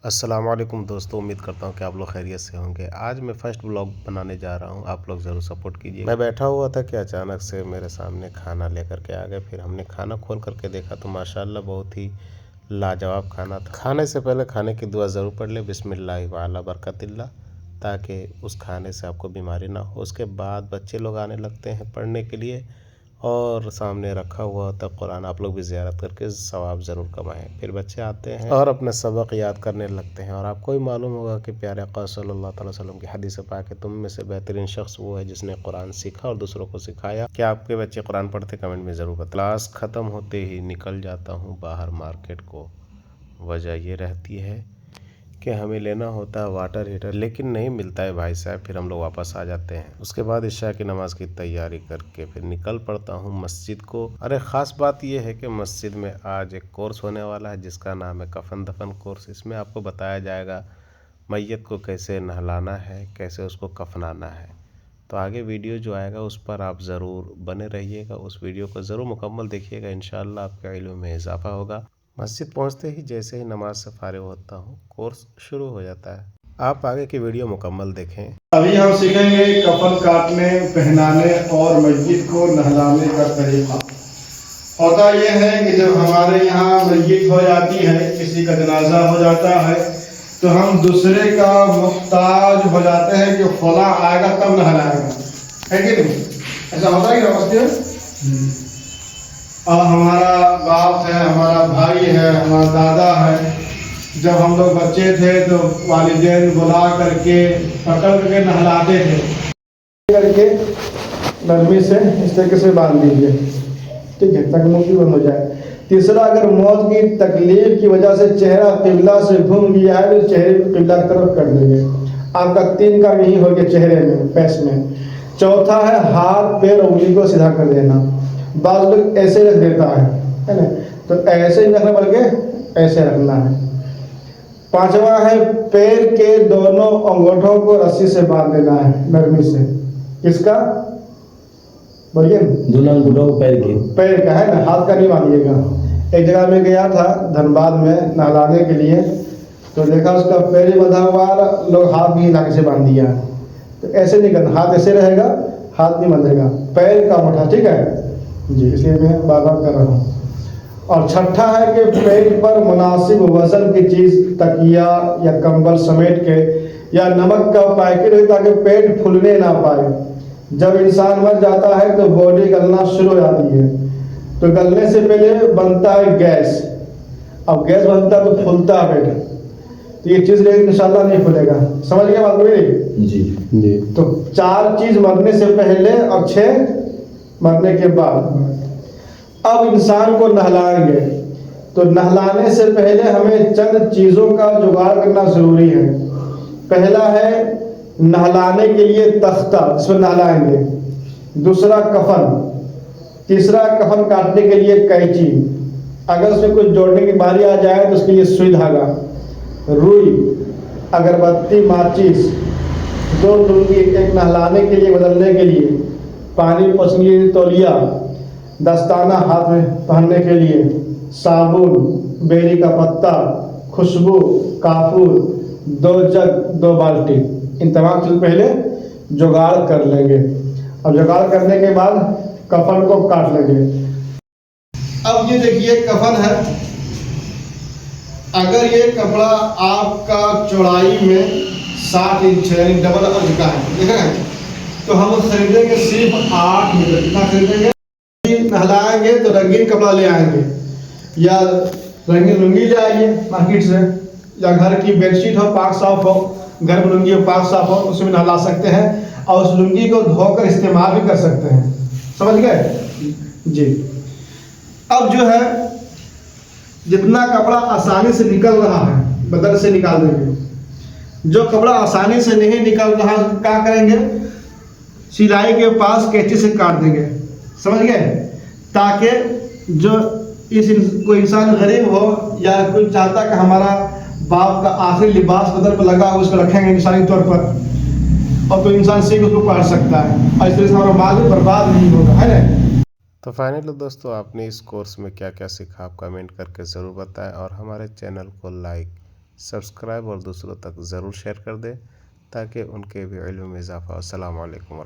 अस्सलाम वालेकुम दोस्तों, उम्मीद करता हूँ कि आप लोग खैरियत से होंगे। आज मैं फ़र्स्ट व्लॉग बनाने जा रहा हूँ, आप लोग ज़रूर सपोर्ट कीजिए। मैं बैठा हुआ था कि अचानक से मेरे सामने खाना लेकर के आ गए। फिर हमने खाना खोल करके देखा तो माशाल्लाह बहुत ही लाजवाब खाना था। खाने से पहले खाने की दुआ ज़रूर पढ़ ले, बिस्मिल्लाह व अला बरकतिल्लाह, ताकि उस खाने से आपको बीमारी ना हो। उसके बाद बच्चे लोग आने लगते हैं पढ़ने के लिए और सामने रखा हुआ होता है कुरान। आप लोग भी ज़ियारत करके सवाब ज़रूर कमाएं। फिर बच्चे आते हैं और अपने सबक याद करने लगते हैं। और आपको भी मालूम होगा कि प्यारे आका सल्लल्लाहु अलैहि वसल्लम की हदीस पाक है, तुम में से बेहतरीन शख्स वो है जिसने कुरान सीखा और दूसरों को सिखाया। क्या आपके बच्चे कुरान पढ़ते? कमेंट में ज़रूर बताएं। क्लास ख़त्म होते ही निकल जाता हूँ बाहर मार्केट को। वजह ये रहती है कि हमें लेना होता है वाटर हीटर, लेकिन नहीं मिलता है भाई साहब। फिर हम लोग वापस आ जाते हैं। उसके बाद इशा की नमाज़ की तैयारी करके फिर निकल पड़ता हूँ मस्जिद को। अरे ख़ास बात यह है कि मस्जिद में आज एक कोर्स होने वाला है जिसका नाम है कफन दफन कोर्स। इसमें आपको बताया जाएगा मैयत को कैसे नहलाना है, कैसे उसको कफनाना है। तो आगे वीडियो जो आएगा उस पर आप ज़रूर बने रहिएगा, उस वीडियो को ज़रूर मुकम्मल देखिएगा। इंशाअल्लाह आपके इल्म में इजाफ़ा होगा। मस्जिद पहुंचते ही जैसे ही नमाज से फारिग होता हूँ, कोर्स शुरू हो जाता है। आप आगे की वीडियो मुकम्मल देखें। अभी हम सीखेंगे कफन काटने, पहनाने और मस्जिद को नहलाने का तरीका। होता यह है कि जब हमारे यहाँ मस्जिद हो जाती है, किसी का जनाजा हो जाता है, तो हम दूसरे का मुहताज हो जाते हैं कि फला आएगा तब नहलाएगा, है कि नहीं? ऐसा होता है कि और हमारा बाप है, हमारा भाई है, हमारा दादा है, जब हम लोग बच्चे थे तो वालिदैन बुला करके पकड़ करके नहलाते थे, करके नरमी से इस तरीके से बांध दीजिए, ठीक है, ताकि मुंह की बंद हो जाए। तीसरा, अगर मौत की तकलीफ की वजह से चेहरा किबला से घूम गया है तो चेहरे को किबला की तरफ कर देंगे। आपका 3 काम यही हो गया चेहरे में, पैस में। चौथा है हाथ पैर उंगली को सीधा कर देना। बाज़ लोग ऐसे रख देता है ना, तो ऐसे ही रखना बल्कि ऐसे रखना है। पांचवा है पैर के दोनों अंगूठों को रस्सी से बांध देना है नरमी से। किसका? बोलिए। दोनों अंगूठों को पैर का है ना, हाथ का नहीं बांधिएगा। एक जगह में गया था धनबाद में नहलाने के लिए, तो देखा उसका पैर ही बंधा हुआ, लोग हाथ भी लाके से बांध दिया। तो ऐसे नहीं करना, हाथ ऐसे रहेगा, हाथ नहीं बंधेगा, पैर का अंगूठा, ठीक है जी, इसलिए मैं बार बार कर रहा हूँ। और छठा है कि पेट पर मुनासिब वजन की चीज़, तकिया या कंबल समेट के, या नमक का पैकेट हो ताकि पेट फूलने ना पाए। जब इंसान मर जाता है तो बॉडी गलना शुरू हो जाती है, तो गलने से पहले बनता है गैस। अब गैस बनता है तो फूलता है पेट, तो ये चीज़ लेकिन इंशाल्लाह नहीं फूलेगा। समझ गया बात मेरी? जी। तो 4 चीज़ मरने से पहले और 6 मरने के बाद। अब इंसान को नहलाएंगे, तो नहलाने से पहले हमें चंद चीज़ों का जुगाड़ करना ज़रूरी है। पहला है नहलाने के लिए तख्ता, जिसमें नहलाएंगे। दूसरा कफन। तीसरा कफन काटने के लिए कैंची, अगर उसमें कुछ जोड़ने की बारी आ जाए तो उसके लिए सुई धागा, रुई, अगरबत्ती, माचिस, 2 लुंगी, एक नहलाने के लिए, बदलने के लिए, पानी पोंछने के लिए तौलिया, दस्ताना हाथ में पहनने के लिए, साबुन, बेरी का पत्ता, खुशबू, काफूर, 2 जग, 2 बाल्टी। इन तमाम चीज़ पहले जुगाड़ कर लेंगे। अब जुगाड़ करने के बाद कफन को काट लेंगे। अब ये देखिए कफन है। अगर ये कपड़ा आपका चौड़ाई में 60 इंच यानी डबल अर्ज का है, देखा है, तो हम खरीदेंगे सिर्फ 8 मीटर। कितना खरीदेंगे? नहलाएंगे तो रंगीन कपड़ा ले आएंगे, या रंगीन लुंगी ले आइए मार्केट से, या घर की बेडशीट हो, पाक साफ हो, घर में लुंगी हो, पाक साफ हो, उसमें नहला सकते हैं। और उस लुंगी को धोकर इस्तेमाल भी कर सकते हैं। समझ गए जी? अब जो है जितना कपड़ा आसानी से निकल रहा है बदन से निकाल देंगे। जो कपड़ा आसानी से नहीं निकल रहा क्या करेंगे? सिलाई के पास कैंची से काट देंगे। समझ गए? ताकि जो कोई इंसान गरीब हो या कोई चाहता कि हमारा बाप का आखिरी लिबास बदन पर लगा हो, उसको रखेंगे इंसानी तौर पर, और तो इंसान सीख उसको पढ़ सकता है, और इस तरह से हमारा माल भी बर्बाद नहीं होगा, है ना? तो फाइनली दोस्तों, आपने इस कोर्स में क्या क्या सीखा आप कमेंट करके ज़रूर बताएं, और हमारे चैनल को लाइक सब्सक्राइब और दूसरों तक ज़रूर शेयर कर दें ताकि उनके भी इल्म में इजाफ़ा हो। अस्सलामु अलैकुम।